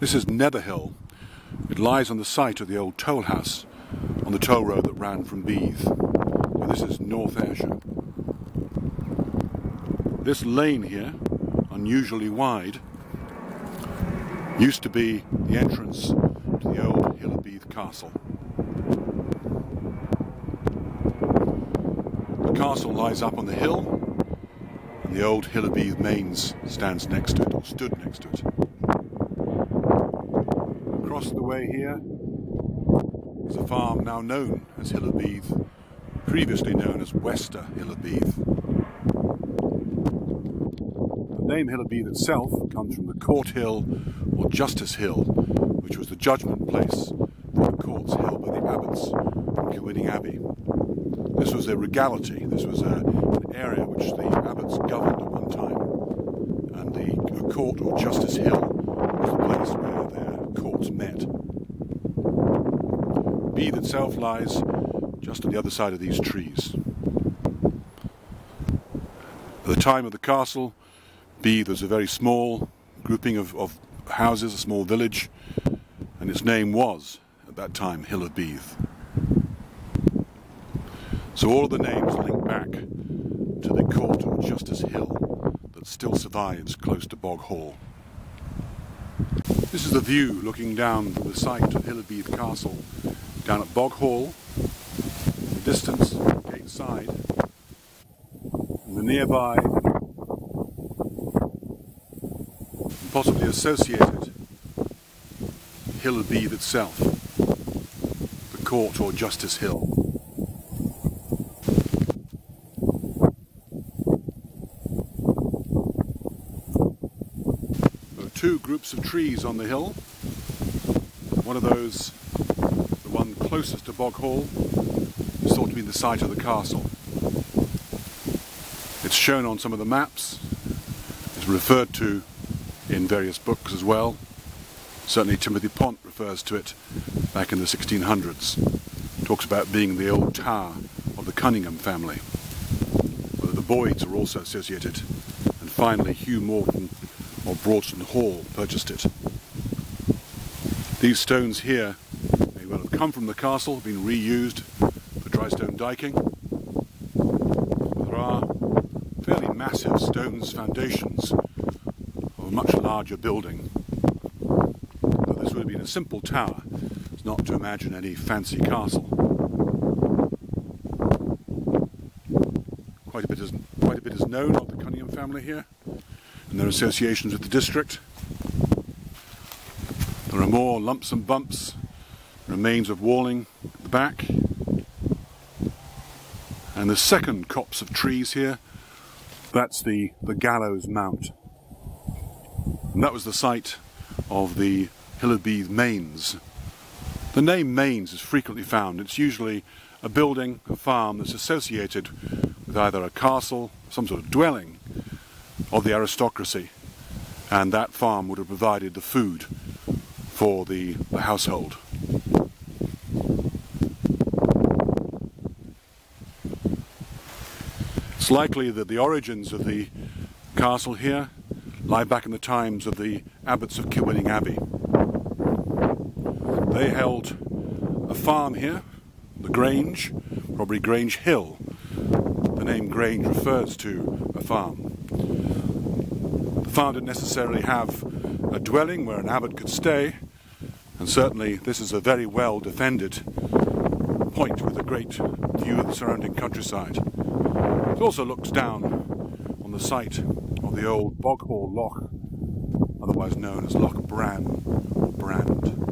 This is Netherhill. It lies on the site of the old toll house on the toll road that ran from Beith. And this is North Ayrshire. This lane here, unusually wide, used to be the entrance to the old Hill of Beith Castle. The castle lies up on the hill, and the old Hill of Beith Mains stands next to it, or stood next to it. Across the way here is a farm now known as Hill of Beith, previously known as Wester Hill of Beith. The name Hill of Beith itself comes from the Court Hill or Justice Hill, which was the judgment place for the courts held by the abbots of Kilwinning Abbey. This was their regality. This was an area which the abbots governed at one time, and the court or Justice Hill was the place where their courts met. Beith itself lies just on the other side of these trees. At the time of the castle, Beith was a very small grouping of houses, a small village, and its name was, at that time, Hill of Beith. So all of the names link back to the Court or Justice Hill that still survives close to Bog Hall. This is the view looking down from the site of Hill of Beith Castle, down at Bog Hall, in the distance, gate side, and the nearby, and possibly associated, Hill of Beith itself, the Court or Justice Hill. Two groups of trees on the hill. One of those, the one closest to Bog Hall, is thought to be the site of the castle. It's shown on some of the maps. It's referred to in various books as well. Certainly Timothy Pont refers to it back in the 1600s. Talks about being the old tower of the Cunninghame family. But the Boyds are also associated. And finally Hugh Morton or Broadston Hall purchased it. These stones here may well have come from the castle, been reused for dry stone diking. There are fairly massive stones foundations of a much larger building. But this would have been a simple tower. It's not to imagine any fancy castle. Quite a bit is known of the Cunninghame family here and their associations with the district. There are more lumps and bumps, remains of walling at the back. And the second copse of trees here, that's the gallows mount. And that was the site of the Hill of Beith Mains. The name Mains is frequently found. It's usually a building, a farm that's associated with either a castle, some sort of dwelling of the aristocracy, and that farm would have provided the food for the household. It's likely that the origins of the castle here lie back in the times of the Abbots of Kilwinning Abbey. They held a farm here, the Grange, probably Grange Hill. The name Grange refers to a farm. The farm didn't necessarily have a dwelling where an abbot could stay, and certainly this is a very well defended point with a great view of the surrounding countryside. It also looks down on the site of the old Bog Hall Loch, otherwise known as Loch Brand or Brand.